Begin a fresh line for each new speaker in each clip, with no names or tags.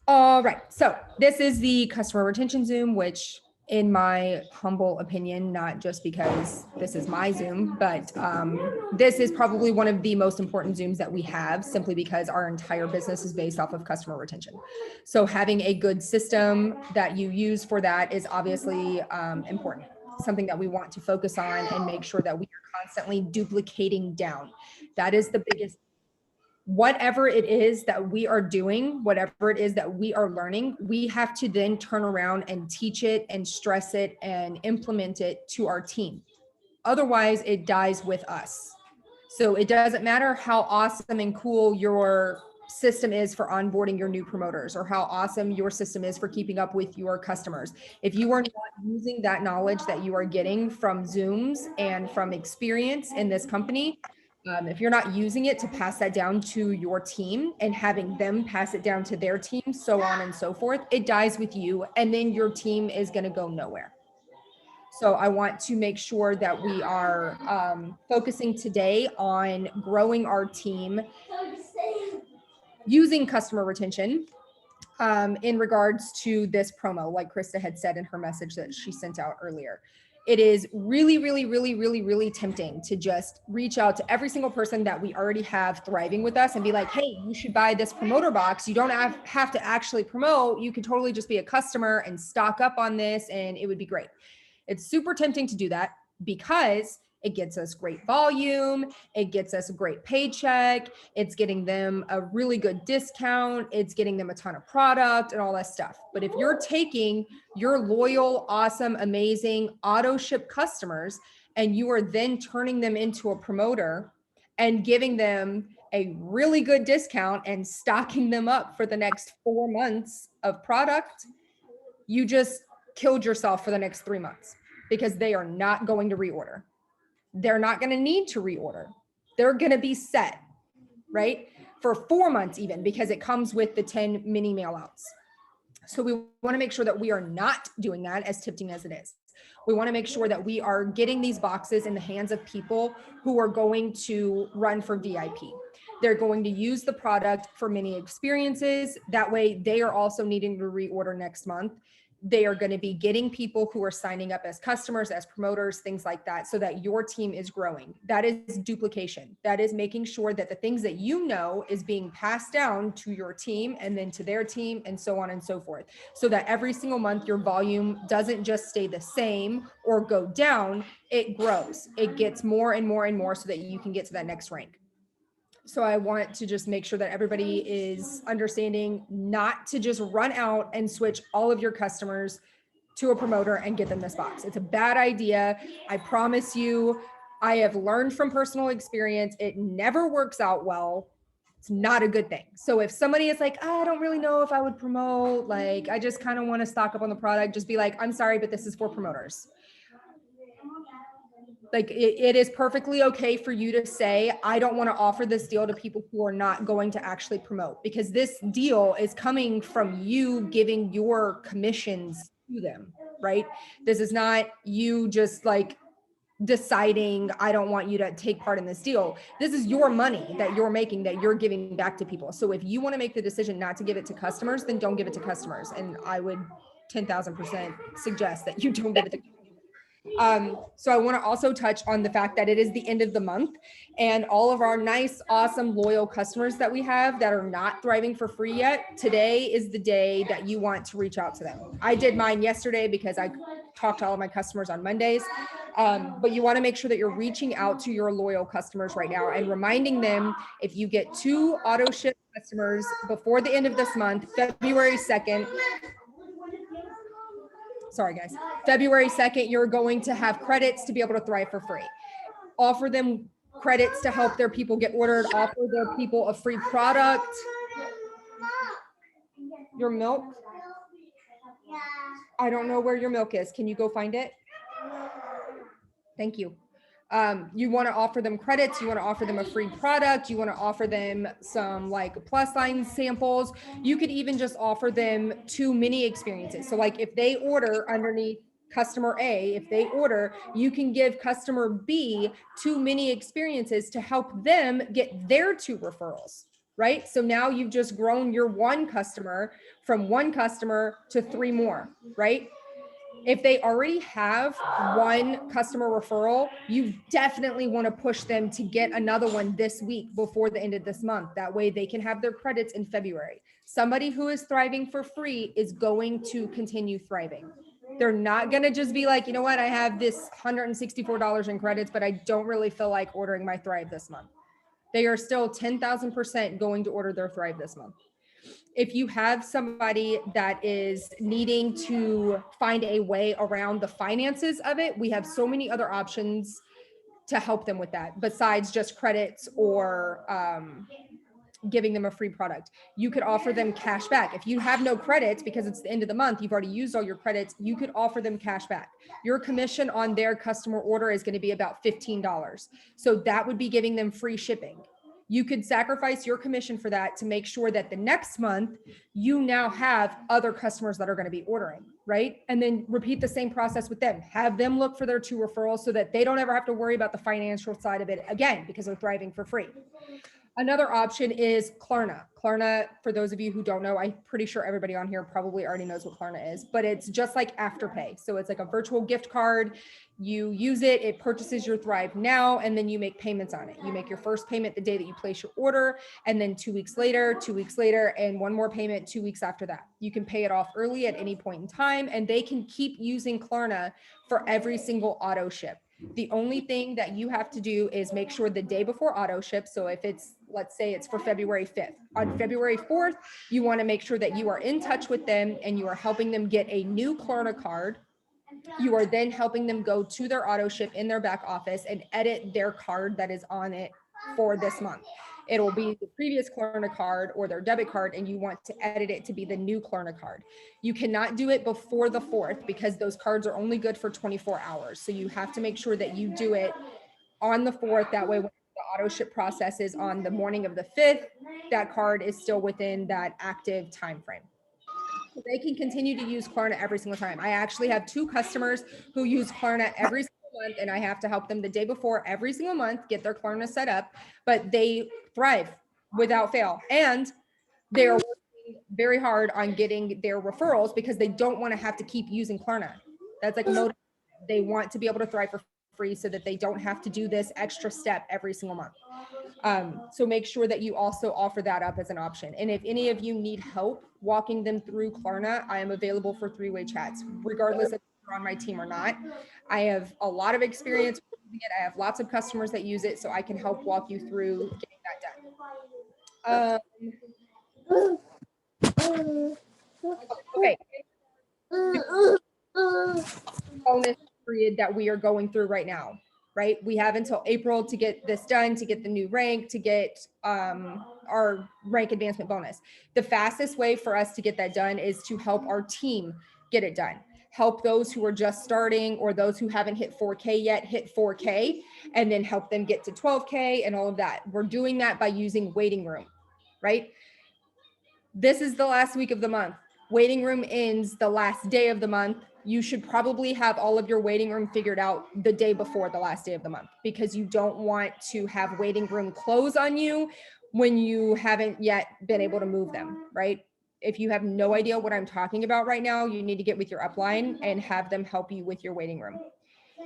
All right, so this is the customer retention Zoom, which in my humble opinion, not just because this is my Zoom, but this is probably one of the most important Zooms that we have, simply because our entire business is based off of customer retention. So having a good system that you use for that is obviously important, something that we want to focus on and make sure that we are constantly duplicating down. That is the biggest, whatever it is that we are doing, whatever it is that we are learning, we have to then turn around and teach it and stress it and implement it to our team. Otherwise, it dies with us. So it doesn't matter how awesome and cool your system is for onboarding your new promoters, or how awesome your system is for keeping up with your customers. If you are not using that knowledge that you are getting from Zooms and from experience in this company, if you're not using it to pass that down to your team and having them pass it down to their team, so on and so forth, it dies with you. And then your team is going to go nowhere. So I want to make sure that we are focusing today on growing our team using customer retention in regards to this promo, like Krista had said in her message that she sent out earlier. It is really, really, really, really, really tempting to just reach out to every single person that we already have thriving with us and be like, hey, you should buy this promoter box. You don't have to actually promote. You could totally just be a customer and stock up on this, and it would be great. It's super tempting to do that because it gets us great volume. It gets us a great paycheck. It's getting them a really good discount. It's getting them a ton of product and all that stuff. But if you're taking your loyal, awesome, amazing auto ship customers and you are then turning them into a promoter and giving them a really good discount and stocking them up for the next 4 months of product, you just killed yourself for the next 3 months, because they are not going to reorder. They're not going to need to reorder. They're going to be set, right? For 4 months even, because it comes with the 10 mini mail outs. So we want to make sure that we are not doing that, as tempting as it is. We want to make sure that we are getting these boxes in the hands of people who are going to run for VIP. They're going to use the product for many experiences. That way they are also needing to reorder next month. They are going to be getting people who are signing up as customers, as promoters, things like that, so that your team is growing. That is duplication. That is making sure that the things that you know is being passed down to your team and then to their team and so on and so forth, so that every single month your volume doesn't just stay the same or go down, it grows. It gets more and more and more so that you can get to that next rank. So I want to just make sure that everybody is understanding not to just run out and switch all of your customers to a promoter and get them this box. It's a bad idea. I promise you, I have learned from personal experience. It never works out well. It's not a good thing. So if somebody is like, oh, I don't really know if I would promote, like, I just kind of want to stock up on the product, just be like, I'm sorry, but this is for promoters. Like it is perfectly okay for you to say, I don't want to offer this deal to people who are not going to actually promote, because this deal is coming from you giving your commissions to them, right? This is not you just like deciding, I don't want you to take part in this deal. This is your money that you're making, that you're giving back to people. So if you want to make the decision not to give it to customers, then don't give it to customers. And I would 10,000% suggest that you don't give it to customers. So I want to also touch on the fact that it is the end of the month, and all of our nice, awesome, loyal customers that we have that are not thriving for free yet, today is the day that you want to reach out to them. I did mine yesterday because I talked to all of my customers on Mondays. But you want to make sure that you're reaching out to your loyal customers right now and reminding them, if you get 2 auto ship customers before the end of this month, February 2nd, sorry guys, February 2nd, you're going to have credits to be able to thrive for free. Offer them credits to help their people get ordered, offer their people a free product. Your milk? I don't know where your milk is. Can you go find it? Thank you. You want to offer them credits, you want to offer them a free product, you want to offer them some like plus sign samples. You could even just offer them 2 mini experiences. So like if they order underneath customer A, if they order, you can give customer B 2 mini experiences to help them get their 2 referrals. right? So now you've just grown your one customer from one customer to 3 more, right? If they already have one customer referral, you definitely want to push them to get another one this week before the end of this month. That way they can have their credits in February. Somebody who is thriving for free is going to continue thriving. They're not going to just be like, you know what, I have this $164 in credits, but I don't really feel like ordering my Thrive this month. They are still 10,000% going to order their Thrive this month. If you have somebody that is needing to find a way around the finances of it, we have so many other options to help them with that besides just credits or giving them a free product. You could offer them cash back. If you have no credits because it's the end of the month, you've already used all your credits, you could offer them cash back. Your commission on their customer order is going to be about $15. So that would be giving them free shipping. You could sacrifice your commission for that to make sure that the next month you now have other customers that are going to be ordering, right? And then repeat the same process with them. Have them look for their 2 referrals so that they don't ever have to worry about the financial side of it again because they're thriving for free. Another option is Klarna. Klarna, for those of you who don't know, I'm pretty sure everybody on here probably already knows what Klarna is, but it's just like Afterpay. So it's like a virtual gift card. You use it, it purchases your Thrive Now, and then you make payments on it. You make your first payment the day that you place your order, and then 2 weeks later, and one more payment 2 weeks after that. You can pay it off early at any point in time, and they can keep using Klarna for every single auto ship. The only thing that you have to do is make sure the day before auto ship. So if it's, let's say it's for February 5th, on February 4th, you want to make sure that you are in touch with them and you are helping them get a new Klarna card. You are then helping them go to their auto ship in their back office and edit their card that is on it for this month. It'll be the previous Klarna card or their debit card, and you want to edit it to be the new Klarna card. You cannot do it before the 4th because those cards are only good for 24 hours. So you have to make sure that you do it on the 4th. That way, when the auto ship process is on the morning of the 5th, that card is still within that active time frame. So they can continue to use Klarna every single time. I actually have 2 customers who use Klarna every single month, and I have to help them the day before every single month get their Klarna set up, but they thrive without fail. And they are working very hard on getting their referrals because they don't want to have to keep using Klarna. That's like motive. They want to be able to thrive for free so that they don't have to do this extra step every single month. So make sure that you also offer that up as an option. And if any of you need help walking them through Klarna, I am available for 3-way chats, regardless if you're on my team or not. I have a lot of experience using it. I have lots of customers that use it, so I can help walk you through getting that done. Okay. Bonus period that we are going through right now, right? We have until April to get this done, to get the new rank, to get our rank advancement bonus. The fastest way for us to get that done is to help our team get it done. Help those who are just starting or those who haven't hit 4K yet hit 4K, and then help them get to 12K and all of that. We're doing that by using waiting room, right? This is the last week of the month. Waiting room ends the last day of the month. You should probably have all of your waiting room figured out the day before the last day of the month, because you don't want to have waiting room close on you when you haven't yet been able to move them, right? If you have no idea what I'm talking about right now, you need to get with your upline and have them help you with your waiting room.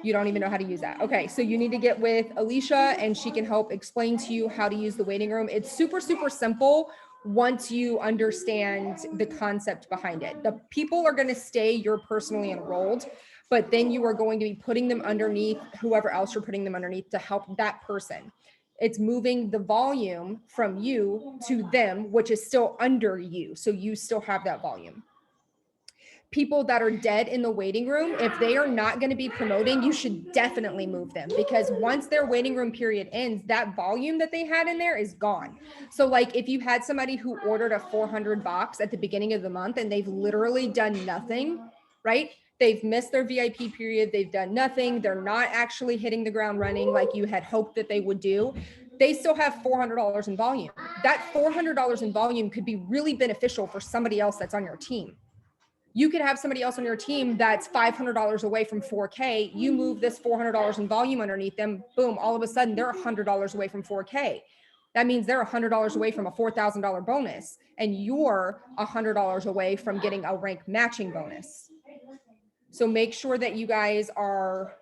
You don't even know how to use that. Okay, so you need to get with Alicia and she can help explain to you how to use the waiting room. It's super, super simple once you understand the concept behind it. The people are going to stay you're personally enrolled, but then you are going to be putting them underneath whoever else you're putting them underneath to help that person. It's moving the volume from you to them, which is still under you. So you still have that volume. People that are dead in the waiting room, if they are not going to be promoting, you should definitely move them, because once their waiting room period ends, that volume that they had in there is gone. So like if you had somebody who ordered a 400 box at the beginning of the month and they've literally done nothing, right? They've missed their VIP period. They've done nothing. They're not actually hitting the ground running like you had hoped that they would do. They still have $400 in volume. That $400 in volume could be really beneficial for somebody else that's on your team. You could have somebody else on your team that's $500 away from 4K. You move this $400 in volume underneath them, boom, all of a sudden they're $100 away from 4K. That means they're $100 away from a $4,000 bonus, and you're $100 away from getting a rank matching bonus. So make sure that you guys are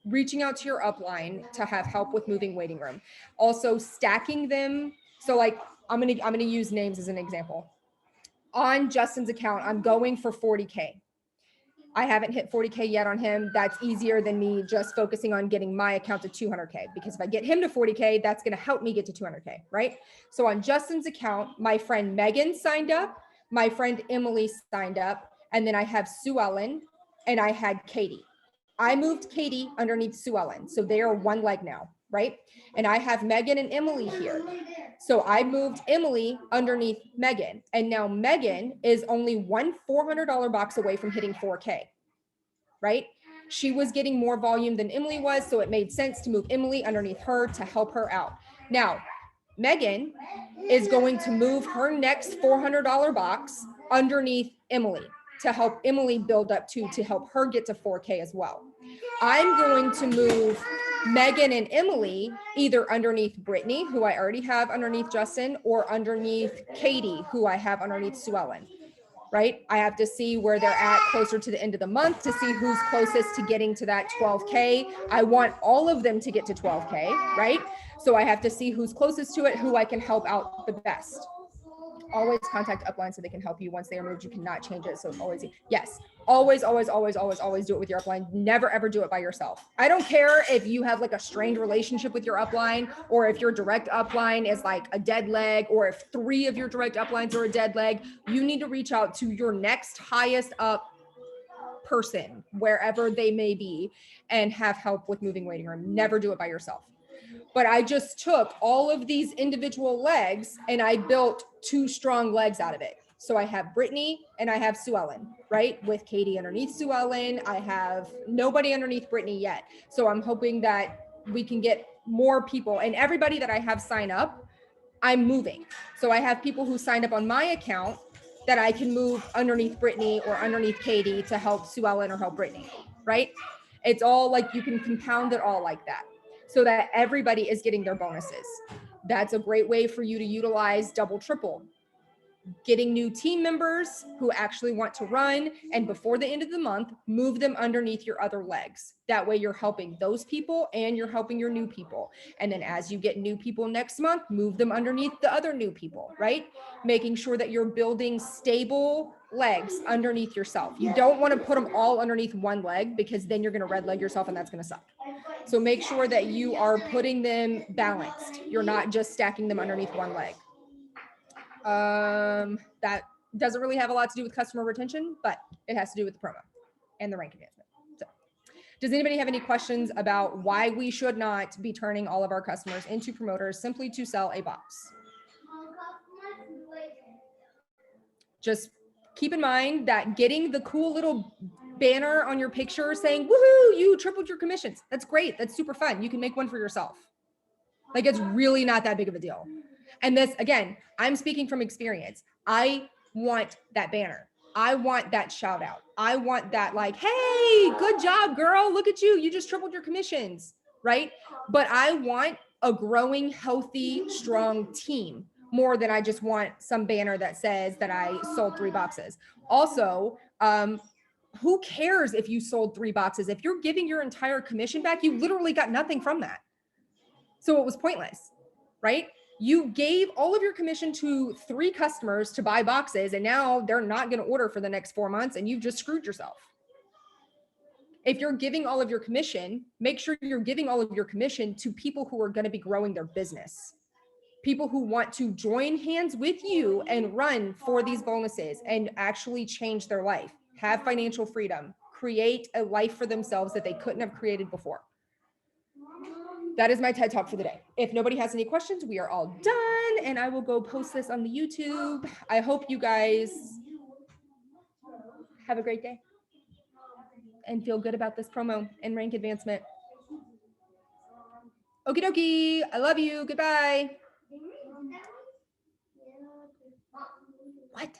reaching out to your upline to have help with moving waiting room. Also stacking them. So like I'm gonna use names as an example. On Justin's account, I'm going for 40K. I haven't hit 40K yet on him. That's easier than me just focusing on getting my account to 200K, because if I get him to 40K, that's going to help me get to 200K, right? So on Justin's account, my friend Megan signed up, my friend Emily signed up, and then I have Sue Ellen and I had Katie. I moved Katie underneath Sue Ellen. So they are one leg now, right? And I have Megan and Emily here. So I moved Emily underneath Megan. And now Megan is only one $400 box away from hitting 4K, right? She was getting more volume than Emily was. So it made sense to move Emily underneath her to help her out. Now, Megan is going to move her next $400 box underneath Emily to help Emily build up to help her get to 4K as well. I'm going to move Megan and Emily either underneath Brittany, who I already have underneath Justin, or underneath Katie, who I have underneath Sue Ellen, right? I have to see where they're at closer to the end of the month to see who's closest to getting to that 12K. I want all of them to get to 12K, right? So I have to see who's closest to it, who I can help out the best. Always contact upline so they can help you. Once they are moved, you cannot change it. So it's always, yes, always do it with your upline. Never, ever do it by yourself. I don't care if you have like a strained relationship with your upline, or if your direct upline is like a dead leg, or if 3 of your direct uplines are a dead leg. You need to reach out to your next highest up person, wherever they may be, and have help with moving waiting room. Never do it by yourself. But I just took all of these individual legs and I built 2 strong legs out of it. So I have Brittany and I have Sue Ellen, right? With Katie underneath Sue Ellen. I have nobody underneath Brittany yet. So I'm hoping that we can get more people, and everybody that I have sign up, I'm moving. So I have people who signed up on my account that I can move underneath Brittany or underneath Katie to help Sue Ellen or help Brittany, right? It's all like you can compound it all like that, so that everybody is getting their bonuses. That's a great way for you to utilize double, triple. Getting new team members who actually want to run, and before the end of the month, move them underneath your other legs. That way you're helping those people and you're helping your new people. And then as you get new people next month, move them underneath the other new people, right? Making sure that you're building stable legs underneath yourself. You don't want to put them all underneath one leg, because then you're going to red leg yourself and that's going to suck. So make sure that you are putting them balanced. You're not just stacking them underneath one leg. That doesn't really have a lot to do with customer retention, but it has to do with the promo and the rank advancement. So does anybody have any questions about why we should not be turning all of our customers into promoters simply to sell a box? Just keep in mind that getting the cool little banner on your picture saying, woohoo, you tripled your commissions. That's great. That's super fun. You can make one for yourself. Like, it's really not that big of a deal. And this, again, I'm speaking from experience. I want that banner. I want that shout out. I want that, like, hey, good job, girl. Look at you. You just tripled your commissions, right? But I want a growing, healthy, strong team more than I just want some banner that says that I sold 3 boxes. Also, who cares if you sold 3 boxes? If you're giving your entire commission back, you literally got nothing from that. So it was pointless, right? You gave all of your commission to 3 customers to buy boxes, and now they're not going to order for the next 4 months, and you've just screwed yourself. If you're giving all of your commission, make sure you're giving all of your commission to people who are going to be growing their business. People who want to join hands with you and run for these bonuses and actually change their life, have financial freedom, create a life for themselves that they couldn't have created before. That is my TED Talk for the day. If nobody has any questions, we are all done, and I will go post this on the YouTube. I hope you guys have a great day and feel good about this promo and rank advancement. Okie dokie. I love you. Goodbye. What?